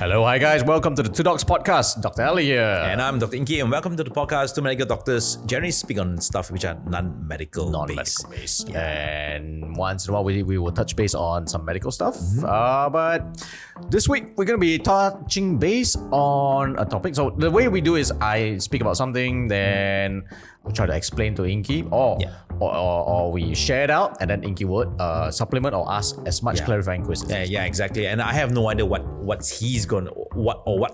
Hello, hi guys, welcome to the Two Docs Podcast. Dr. Ali here. And I'm Dr. Inky, and welcome to the podcast. Two medical doctors generally speak on stuff which are non-medical based. Yeah. And once in a while, we will touch base on some medical stuff. But this week, we're going to be touching base on a topic. So the way we do is I speak about something, then I'll try to explain to Inky, or we share it out, and then Inky would supplement or ask as much clarifying questions. Yeah, exactly. And I have no idea what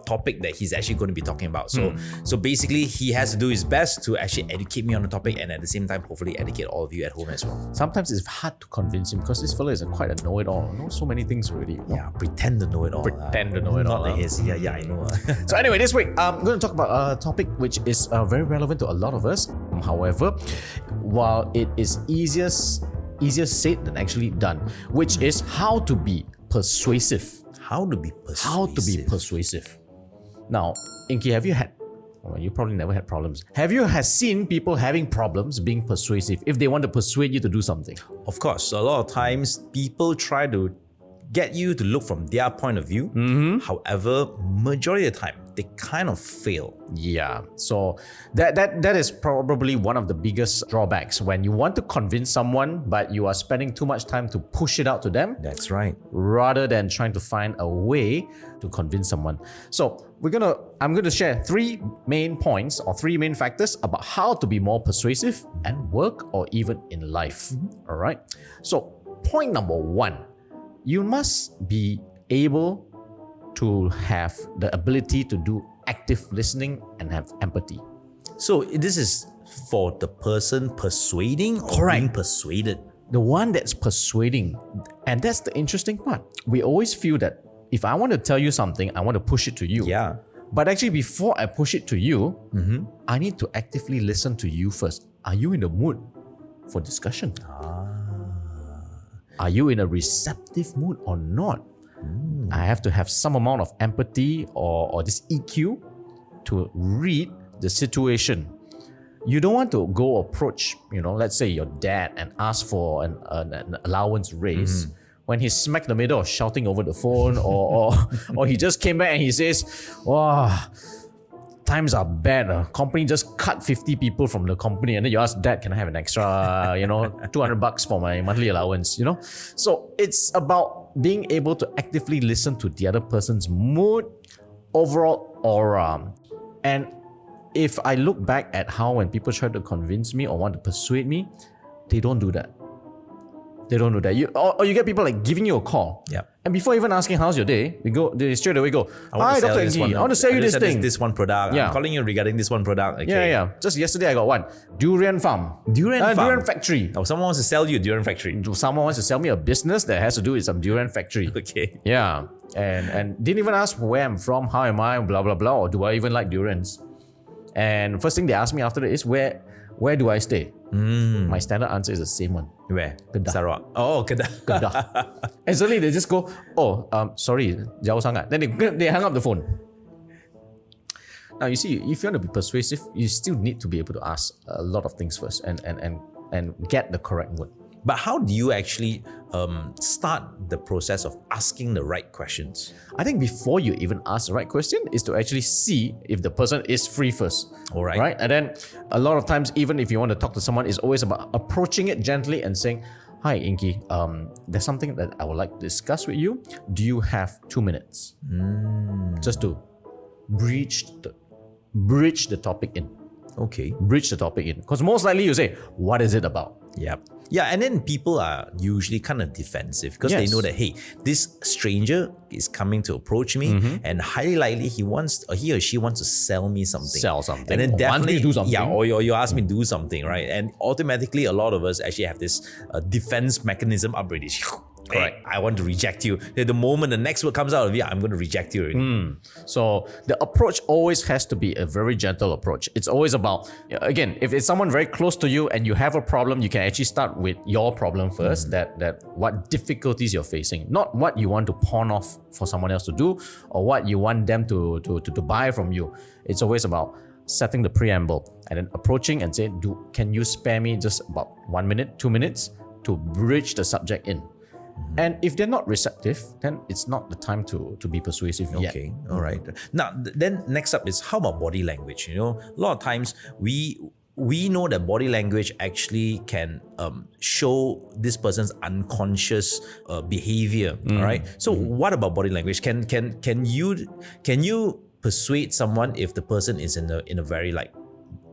topic that he's actually going to be talking about. So basically, he has to do his best to actually educate me on the topic, and at the same time, hopefully educate all of you at home as well. Sometimes it's hard to convince him because this fellow is quite a know-it-all. Knows so many things already. Yeah, pretend to know it all. Not like his. Yeah, I know. So anyway, this week I'm going to talk about a topic which is very relevant to a lot of us. However, while it is easier said than actually done, which is how to be persuasive. How to be persuasive. Now, Inky, have you had? Well, you probably never had problems. Have you seen people having problems being persuasive if they want to persuade you to do something? Of course, a lot of times people try to get you to look from their point of view. However, majority of the time, they kind of fail. Yeah, so that is probably one of the biggest drawbacks when you want to convince someone, but you are spending too much time to push it out to them. That's right. Rather than trying to find a way to convince someone. So I'm gonna share three main points or three main factors about how to be more persuasive at work or even in life. All right. So point number one. You must be able to have the ability to do active listening and have empathy. So this is for the person persuading or being persuaded? The one that's persuading. And that's the interesting part. We always feel that if I want to tell you something, I want to push it to you. Yeah. But actually, before I push it to you, I need to actively listen to you first. Are you in the mood for discussion? Are you in a receptive mood or not? I have to have some amount of empathy or this EQ to read the situation. You don't want to go approach, let's say your dad and ask for an allowance raise when he's smack in the middle of shouting over the phone or he just came back and he says, wow, times are bad. Company just cut 50 people from the company, and then you ask, Dad, can I have an extra, $200 for my monthly allowance, So it's about being able to actively listen to the other person's mood, overall aura. And if I look back at how when people try to convince me or want to persuade me, they don't do that. Or you get people like giving you a call. Yeah. And before even asking how's your day, they straight away go, hi, Dr. Inky, I want to sell you this thing. This one product. Yeah. I'm calling you regarding this one product. Okay. Yeah. Just yesterday I got one. Durian farm. Durian factory. Oh, someone wants to sell you a durian factory. Someone wants to sell me a business that has to do with some durian factory. Okay. Yeah. And didn't even ask where I'm from, how am I, blah, blah, blah, or do I even like durians? And first thing they ask me after that is where do I stay? My standard answer is the same one. Where? Kedah. Sarawak. Oh, Kedah. And suddenly they just go, sorry, jauh sangat. Then they hang up the phone. Now you see, if you want to be persuasive, you still need to be able to ask a lot of things first and get the correct word. But how do you actually start the process of asking the right questions? I think before you even ask the right question is to actually see if the person is free first. All right. Right? And then a lot of times, even if you want to talk to someone, it's always about approaching it gently and saying, hi, Inky, there's something that I would like to discuss with you. Do you have 2 minutes? Just to bridge the topic in. Okay. Bridge the topic in. Because most likely you say, what is it about? Yep. Yeah, and then people are usually kind of defensive because they know that, hey, this stranger is coming to approach me and highly likely he or she wants to sell me something. And then definitely do something. Yeah, or you ask me to do something, right? And automatically a lot of us actually have this defense mechanism up already. Correct. Hey, I want to reject you. The moment the next word comes out of you, I'm going to reject you already. So the approach always has to be a very gentle approach. It's always about, again, if it's someone very close to you and you have a problem, you can actually start with your problem first, that what difficulties you're facing, not what you want to pawn off for someone else to do or what you want them to buy from you. It's always about setting the preamble and then approaching and saying, can you spare me just about 1 minute, 2 minutes to bridge the subject in? And if they're not receptive, then it's not the time to be persuasive yet. Okay, all right. Now, then next up is how about body language? A lot of times we know that body language actually can show this person's unconscious behavior. All right. So what about body language? Can you persuade someone if the person is in a very like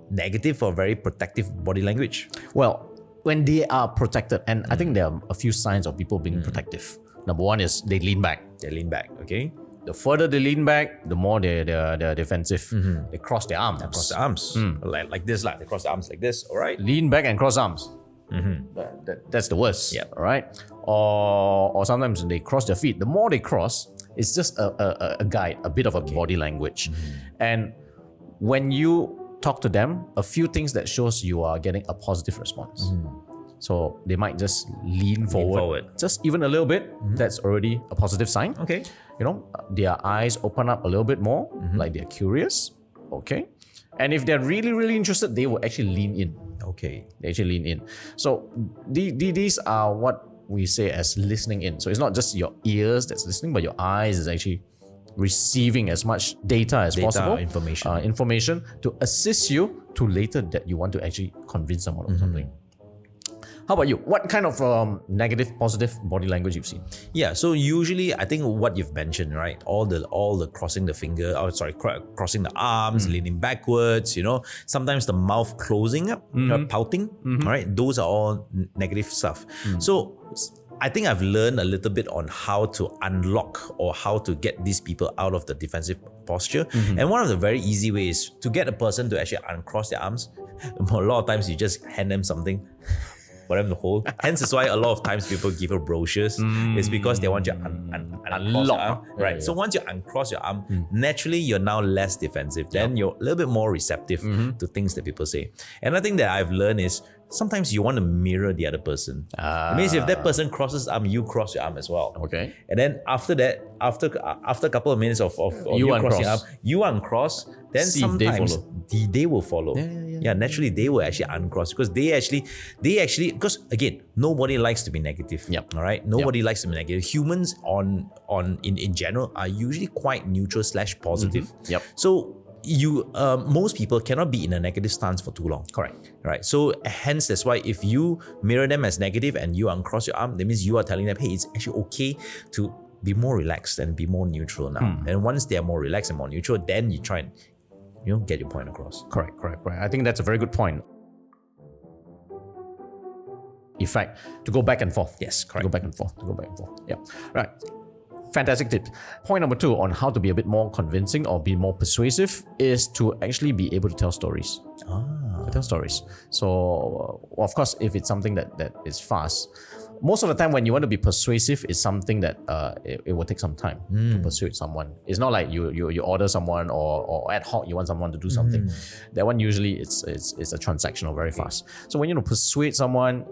negative or very protective body language? Well, when they are protected, and I think there are a few signs of people being protective. Number one is they lean back. They lean back. Okay. The further they lean back, the more they're defensive. They cross their arms. Cross the arms like this, like they cross the arms like this. All right. Lean back and cross arms. That's the worst. Yeah. All right. Or sometimes they cross their feet. The more they cross, it's just a guide, a bit of a body language. And when you talk to them, a few things that shows you are getting a positive response. So they might just lean forward, just even a little bit. That's already a positive sign. Okay. Their eyes open up a little bit more, like they're curious. Okay. And if they're really, really interested, they will actually lean in. Okay. They actually lean in. So these are what we say as listening in. So it's not just your ears that's listening, but your eyes is actually receiving as much data as possible, information to assist you to later that you want to actually convince someone of something. How about you? What kind of negative, positive body language you've seen? Yeah, so usually I think what you've mentioned, right? All the crossing the finger, crossing the arms, leaning backwards, sometimes the mouth closing up, pouting, right? Those are all negative stuff. So I think I've learned a little bit on how to unlock or how to get these people out of the defensive posture. And one of the very easy ways to get a person to actually uncross their arms, a lot of times you just hand them something for them to hold. Hence is why a lot of times people give her brochures. It's because they want you to uncross your arm. Right. So once you uncross your arm, naturally you're now less defensive. Then you're a little bit more receptive to things that people say. And I think that I've learned is sometimes you want to mirror the other person. It means if that person crosses arm, you cross your arm as well. Okay. And then after that, after a couple of minutes of you crossing arm, you uncross, then See sometimes they will follow. Yeah, naturally they will actually uncross because they actually because again, nobody likes to be negative. Yep. All right. Nobody likes to be negative. Humans in general are usually quite neutral / positive. Yep. So most people cannot be in a negative stance for too long. Correct. Right. So hence that's why if you mirror them as negative and you uncross your arm, that means you are telling them, hey, it's actually okay to be more relaxed and be more neutral now. And once they are more relaxed and more neutral, then you try and get your point across. Correct. I think that's a very good point. In fact, to go back and forth. Yes, correct. To go back and forth. Yeah. Right. Fantastic tip. Point number 2 on how to be a bit more convincing or be more persuasive is to actually be able to tell stories. Tell stories. So, of course, if it's something that is fast, most of the time when you want to be persuasive, it's something that it will take some time to persuade someone. It's not like you order someone or ad hoc you want someone to do something. That one usually it's a transactional very fast. So when you persuade someone,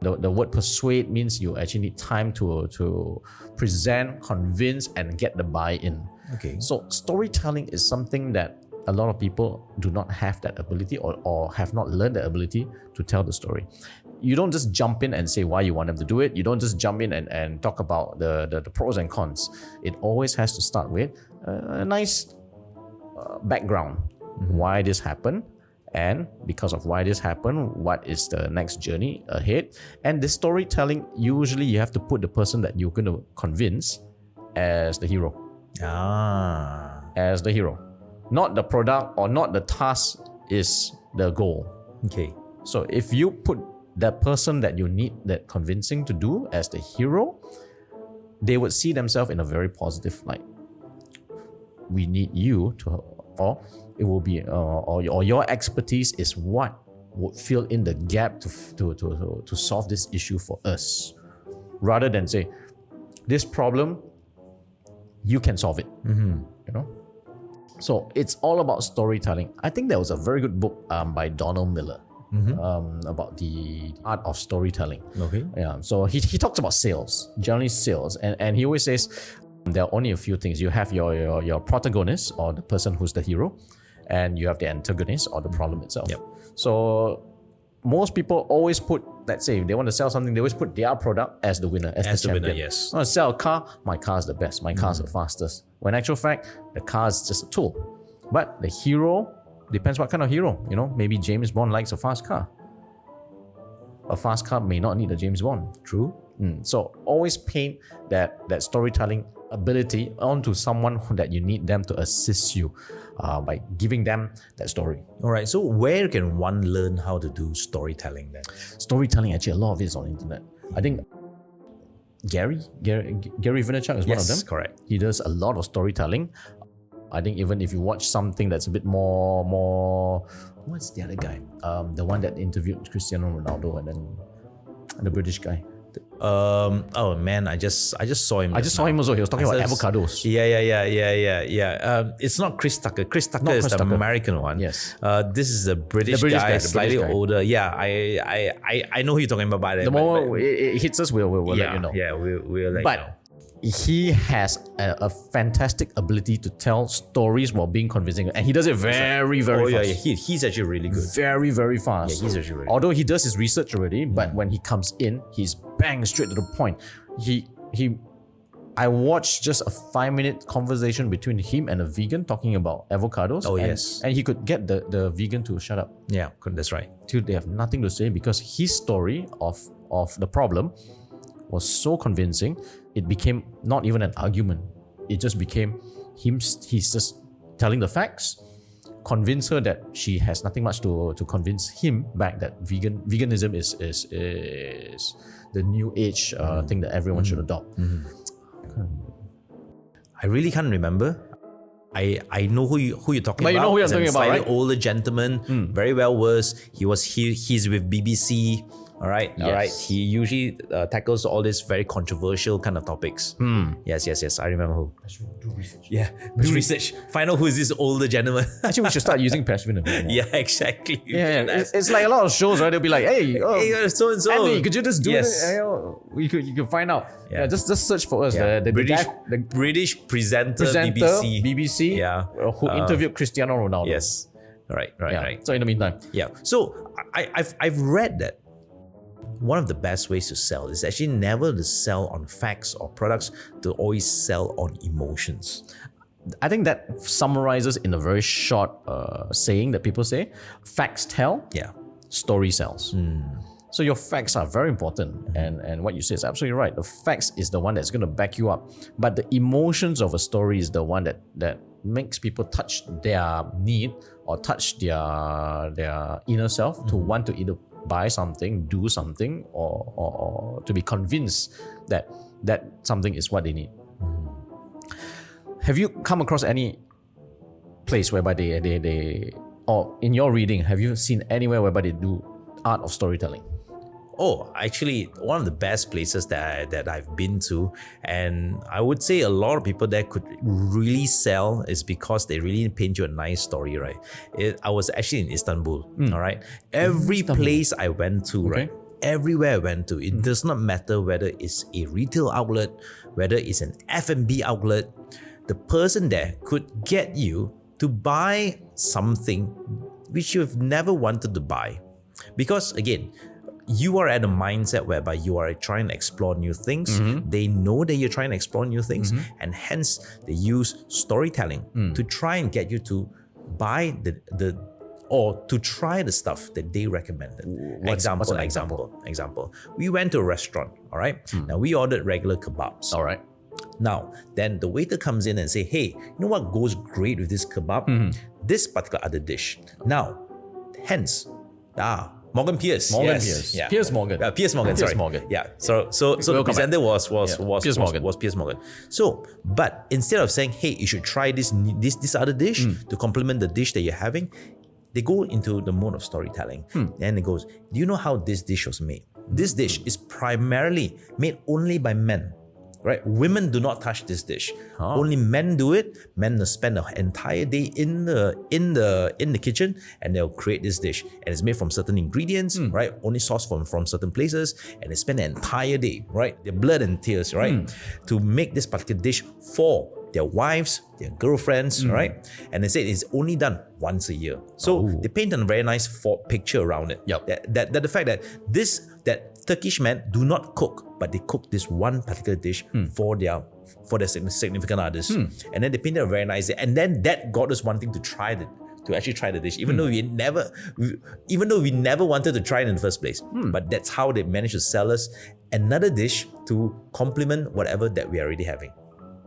the word persuade means you actually need time to present, convince, and get the buy-in. Okay. So storytelling is something that a lot of people do not have that ability or have not learned the ability to tell the story. You don't just jump in and say why you want them to do it. You don't just jump in and talk about the pros and cons. It always has to start with a nice background. Why this happened, and because of why this happened, what is the next journey ahead. And the storytelling, usually you have to put the person that you're going to convince as the hero. As the hero. Not the product or not the task is the goal. Okay. So if you put that person that you need that convincing to do as the hero, they would see themselves in a very positive light. We need you to, or it will be, or your expertise is what would fill in the gap to solve this issue for us, rather than say, this problem, you can solve it. So it's all about storytelling. I think there was a very good book by Donald Miller. About the art of storytelling. Okay. Yeah. So he talks about sales, generally sales, and he always says there are only a few things. You have your protagonist or the person who's the hero, and you have the antagonist or the problem itself. Yep. So most people always put, let's say, if they want to sell something, they always put their product as the winner, as the champion. Yes. I want to sell a car, my car is the best, my car is the fastest. When in actual fact, the car is just a tool. But the hero, depends what kind of hero. Maybe James Bond likes a fast car. A fast car may not need a James Bond. True. So always paint that storytelling ability onto someone that you need them to assist you by giving them that story. All right. So where can one learn how to do storytelling then? Storytelling, actually, a lot of it is on the internet. I think Gary Vaynerchuk is one of them. Yes, correct. He does a lot of storytelling. I think even if you watch something that's a bit more what's the other guy? The one that interviewed Cristiano Ronaldo and then the British guy. Oh man, I just saw him. I just saw him also. He was talking about avocados. Yeah. It's not Chris Tucker. Chris Tucker is the American one. Yes. This is the British guy, slightly older. Yeah, I know who you're talking about. By the moment it hits us, we'll let you know. Yeah, we'll let you know. He has a fantastic ability to tell stories while being convincing, and he does it very, very fast. Yeah, he's actually really good. Very, very fast. Yeah, he's actually really Although he does his research already, but when he comes in, he's bang straight to the point. I watched just a 5-minute conversation between him and a vegan talking about avocados. Yes. And he could get the vegan to shut up. Yeah, that's right. Till they have nothing to say, because his story of the problem was so convincing, it became not even an argument. It just became he's just telling the facts, convince her that she has nothing much to convince him back that veganism is the new age thing that everyone should adopt. I really can't remember. I know who you're talking but about. You know who you're talking about, slightly right? older gentleman, very well versed. He's with BBC. All right. He usually tackles all these very controversial kind of topics. Yes. I remember who. Do research. Yeah, do research. Find out who is this older gentleman. Actually, we should start using Persuasion a bit more. Yeah, exactly. Yeah. It's like a lot of shows, right? They'll be like, hey, so and so. Andy, could you just do Yes. it? You could find out. Yeah, just search for us. Yeah. The British presenter, BBC. Yeah. Who interviewed Cristiano Ronaldo. Yes. Right. So in the meantime. Yeah. So I've read that one of the best ways to sell is actually never to sell on facts or products, to always sell on emotions. I think that summarizes in a very short saying that people say: facts tell, story sells. So your facts are very important, and what you say is absolutely right. The facts is the one that's going to back you up, but the emotions of a story is the one that makes people touch their need or touch their inner self to want to either buy something, do something, or to be convinced that something is what they need. Have you come across any place whereby they or in your reading, have you seen anywhere whereby they do art of storytelling? Oh, actually, one of the best places that I've been to, and I would say a lot of people there could really sell, is because they really paint you a nice story, right? I was actually in Istanbul, all right? Every place I went to, right? Everywhere I went to, it does not matter whether it's a retail outlet, whether it's an F&B outlet, the person there could get you to buy something which you've never wanted to buy. Because again, you are at a mindset whereby you are trying to explore new things. They know that you're trying to explore new things, and hence they use storytelling to try and get you to buy or to try the stuff that they recommended. What's an Example. We went to a restaurant, all right? Now we ordered regular kebabs. All right. Now, then the waiter comes in and say, hey, you know what goes great with this kebab? This particular other dish. Now, hence, Morgan Pierce. Yeah. Pierce Morgan. Pierce Morgan. Yeah. So the presenter was Pierce Morgan. So, but instead of saying, hey, you should try this other dish to complement the dish that you're having, they go into the mode of storytelling. And it goes, do you know how this dish was made? This dish is primarily made only by men. Right? Women do not touch this dish. Only men do it. Men spend the entire day in the kitchen, and they'll create this dish. And it's made from certain ingredients, right? Only sourced from certain places, and they spend the entire day, right? Their blood and tears, right? To make this particular dish for their wives, their girlfriends, right? And they said it's only done once a year. So they paint a very nice picture around it. Yep. That the fact that Turkish men do not cook, but they cook this one particular dish for their significant others. And then they painted a very nice day. And then that got us wanting to actually try the dish, even though we never wanted to try it in the first place. But that's how they managed to sell us another dish to complement whatever that we are already having.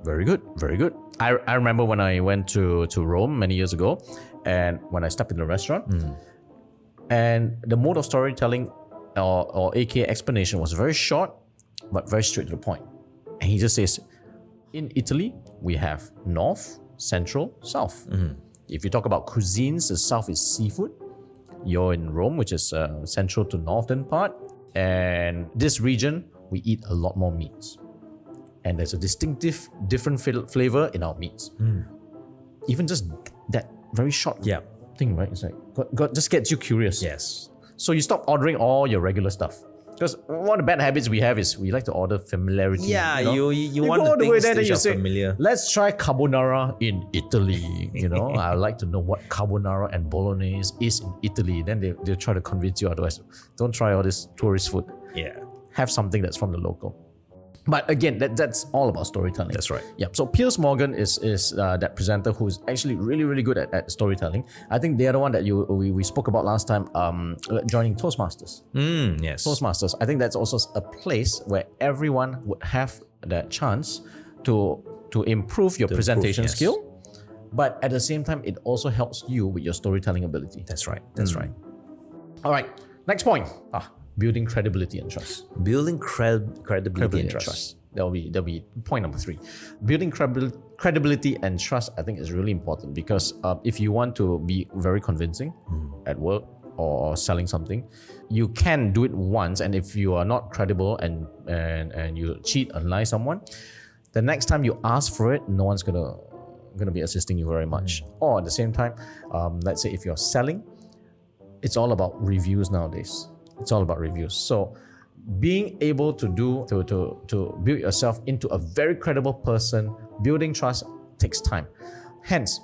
Very good, very good. I remember when I went to Rome many years ago, and when I stepped in the restaurant, and the mode of storytelling or aka explanation was very short, but very straight to the point. And he just says, in Italy, we have North, Central, South. If you talk about cuisines, the South is seafood. You're in Rome, which is central to northern part. And this region, we eat a lot more meats. And there's a distinctive, different flavor in our meats. Even just that very short thing, right? It's like, God just gets you curious. Yes. So you stop ordering all your regular stuff. Because one of the bad habits we have is we like to order familiarity. Yeah, you go want the all the way things there, that then you are say, familiar. let's try carbonara in Italy. I like to know what carbonara and bolognese is in Italy. Then they'll try to convince you otherwise. Don't try all this tourist food. Yeah. Have something that's from the local. But again, that's all about storytelling. That's right. Yeah. So Piers Morgan is that presenter who's actually really, really good at storytelling. I think the other one that we spoke about last time, joining Toastmasters. Yes. Toastmasters. I think that's also a place where everyone would have that chance to improve your presentation skill. But at the same time, it also helps you with your storytelling ability. That's right. That's right. All right. Next point. Building credibility and trust. Building credibility and trust. That'll be point number 3. Building credibility and trust, I think, is really important because if you want to be very convincing at work or selling something, you can do it once, and if you are not credible and you cheat and lie someone, the next time you ask for it, no one's gonna be assisting you very much. Or at the same time, let's say if you're selling, it's all about reviews nowadays. It's all about reviews. So being able to build yourself into a very credible person, building trust takes time. Hence,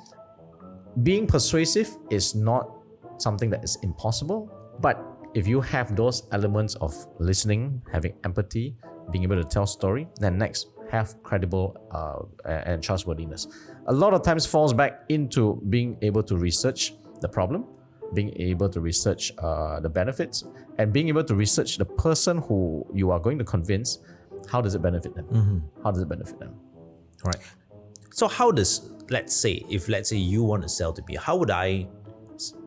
being persuasive is not something that is impossible, but if you have those elements of listening, having empathy, being able to tell story, then next, have credible and trustworthiness. A lot of times falls back into being able to research the problem, being able to research the benefits, and being able to research the person who you are going to convince. How does it benefit them? How does it benefit them? All right. So how does, let's say you want to sell to me, how would I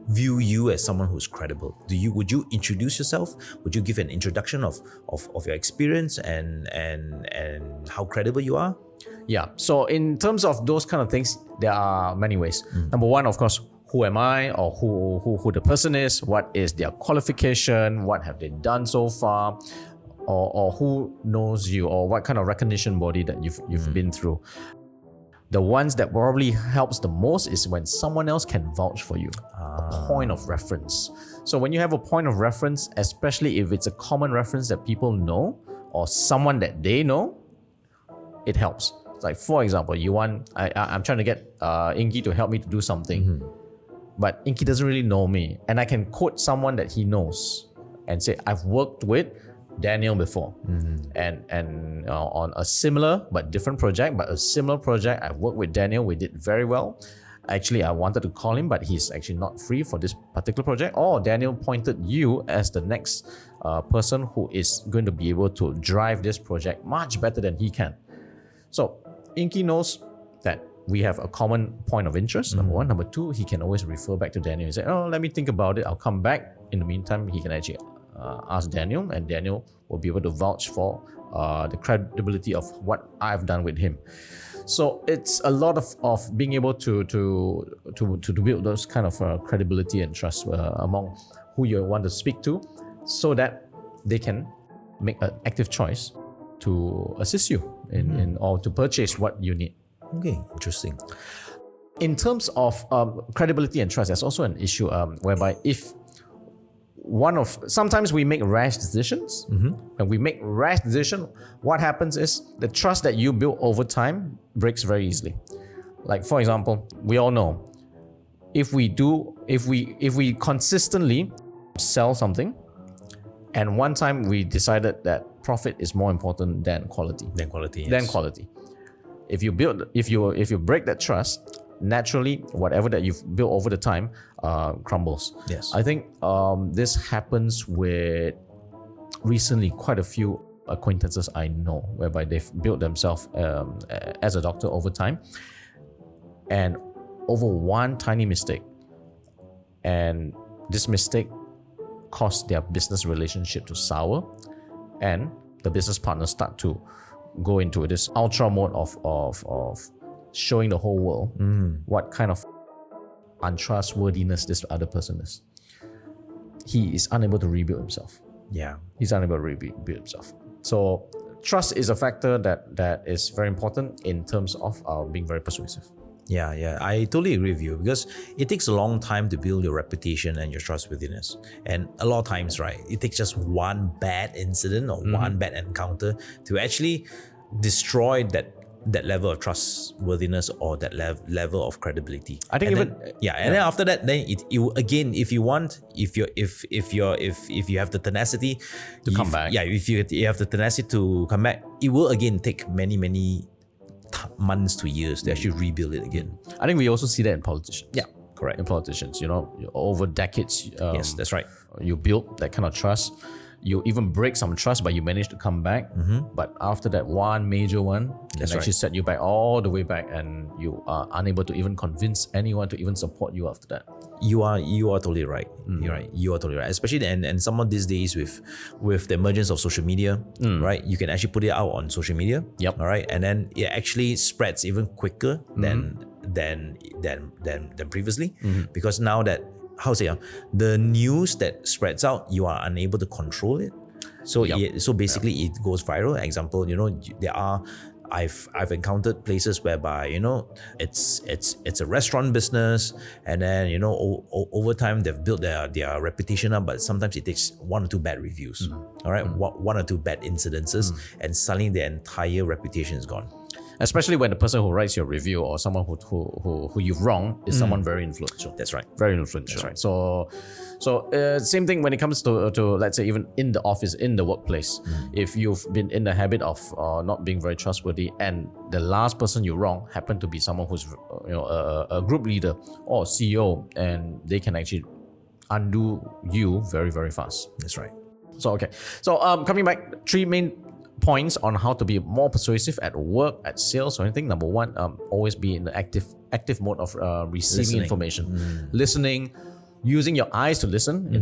view you as someone who's credible? Would you introduce yourself? Would you give an introduction of your experience and how credible you are? Yeah. So in terms of those kind of things, there are many ways. Number one, of course, who am I, or who the person is, what is their qualification, what have they done so far, or who knows you, or what kind of recognition body that you've been through. The ones that probably helps the most is when someone else can vouch for you, a point of reference. So when you have a point of reference, especially if it's a common reference that people know, or someone that they know, it helps. Like for example, I'm trying to get Inky to help me to do something. But Inky doesn't really know me, and I can quote someone that he knows and say, I've worked with Daniel before, and on a similar but different project, but a similar project, I've worked with Daniel, we did very well. Actually, I wanted to call him, but he's actually not free for this particular project. Or Daniel pointed you as the next person who is going to be able to drive this project much better than he can. So Inky knows that we have a common point of interest, number one. Number two, he can always refer back to Daniel and say, let me think about it, I'll come back. In the meantime, he can actually ask Daniel, and Daniel will be able to vouch for the credibility of what I've done with him. So it's a lot of being able to build those kind of credibility and trust among who you want to speak to, so that they can make an active choice to assist you in or to purchase what you need. Okay, interesting. In terms of credibility and trust, there's also an issue whereby if sometimes we make rash decisions. When we make rash decision, what happens is the trust that you build over time breaks very easily. Like for example, we all know if we consistently sell something, and one time we decided that profit is more important than quality. If you break that trust, naturally, whatever that you've built over the time crumbles. Yes. I think this happens with recently quite a few acquaintances I know, whereby they've built themselves as a doctor over time, and over one tiny mistake, and this mistake caused their business relationship to sour, and the business partners start to go into this ultra mode of showing the whole world what kind of untrustworthiness this other person is. He is unable to rebuild himself. Yeah. He's unable to rebuild himself. So trust is a factor that is very important in terms of being very persuasive. Yeah, I totally agree with you, because it takes a long time to build your reputation and your trustworthiness. And a lot of times, right, it takes just one bad incident or one bad encounter to actually destroy that level of trustworthiness or that level of credibility. I think then after that, then it again, if you have the tenacity to come back. Yeah, if you have the tenacity to come back, it will again take many months to years to actually rebuild it again. I think we also see that in politicians. Yeah, correct. In politicians, over decades. Yes, that's right. You build that kind of trust. You even break some trust, but you manage to come back. But after that one major one, can actually set you back all the way back, and you are unable to even convince anyone to even support you after that. You are totally right. You're right. You are totally right. Especially and some of these days with the emergence of social media, right? You can actually put it out on social media. Yep. All right, and then it actually spreads even quicker than previously, because now that the news that spreads out, you are unable to control it. So so basically it goes viral. Example, I've encountered places whereby it's a restaurant business, and then over time they've built their reputation up, but sometimes it takes one or two bad reviews, all right, one or two bad incidences, and suddenly their entire reputation is gone. Especially when the person who writes your review or someone who you've wronged is someone very influential. That's right. Very influential. That's right. So same thing when it comes to let's say even in the office, in the workplace. If you've been in the habit of not being very trustworthy, and the last person you wrong happened to be someone who's a group leader or CEO, and they can actually undo you very, very fast. That's right. So coming back, 3 main points on how to be more persuasive at work, at sales, or anything. Number 1, always be in the active mode of receiving information, listening, using your eyes to listen.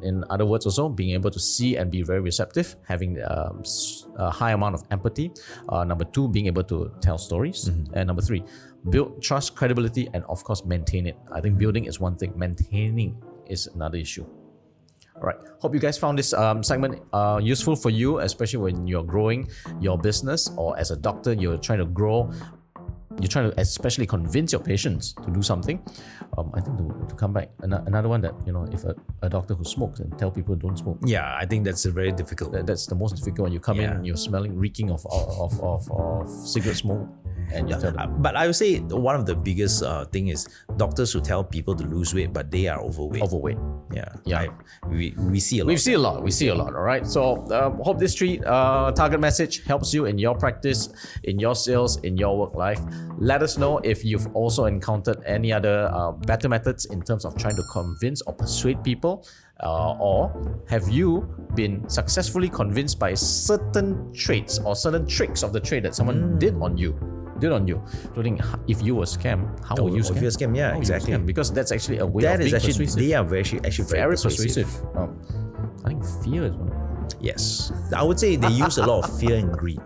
In other words, also being able to see and be very receptive, having a high amount of empathy. Number 2, being able to tell stories, and number 3, build trust, credibility, and of course maintain it. I think building is one thing, maintaining is another issue. All right. Hope you guys found this segment useful for you, especially when you're growing your business, or as a doctor, you're trying to grow. You're trying to especially convince your patients to do something. I think to come back, another one that, if a doctor who smokes and tell people don't smoke. Yeah, I think that's a very difficult. That's the most difficult one. You come in, you're smelling, reeking of cigarette smoke. And you tell them. But I would say one of the biggest thing is doctors who tell people to lose weight, but they are overweight. Yeah. We see a lot. We see a lot. All right. So hope this 3 target message helps you in your practice, in your sales, in your work life. Let us know if you've also encountered any other better methods in terms of trying to convince or persuade people, or have you been successfully convinced by certain traits or certain tricks of the trade that someone did on you, including if you were scammed, how will you scam? If you're scam, yeah, exactly. Because that's actually a way that of being is actually, persuasive. they are very persuasive. I think fear is one of them. Yes, I would say they use a lot of fear and greed.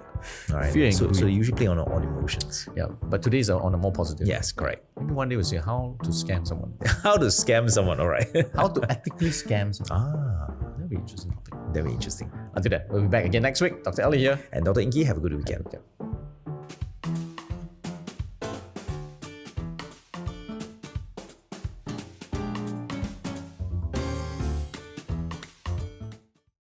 All right. Fear and greed. So they usually play on emotions. Yeah, but today is on a more positive. Yes, correct. Maybe one day we'll say how to scam someone. How to scam someone, all right. How to ethically scam someone. That'll be an interesting topic. That'll be interesting. Until then, we'll be back again next week. Dr. Ali here. And Dr. Inky, have a good weekend.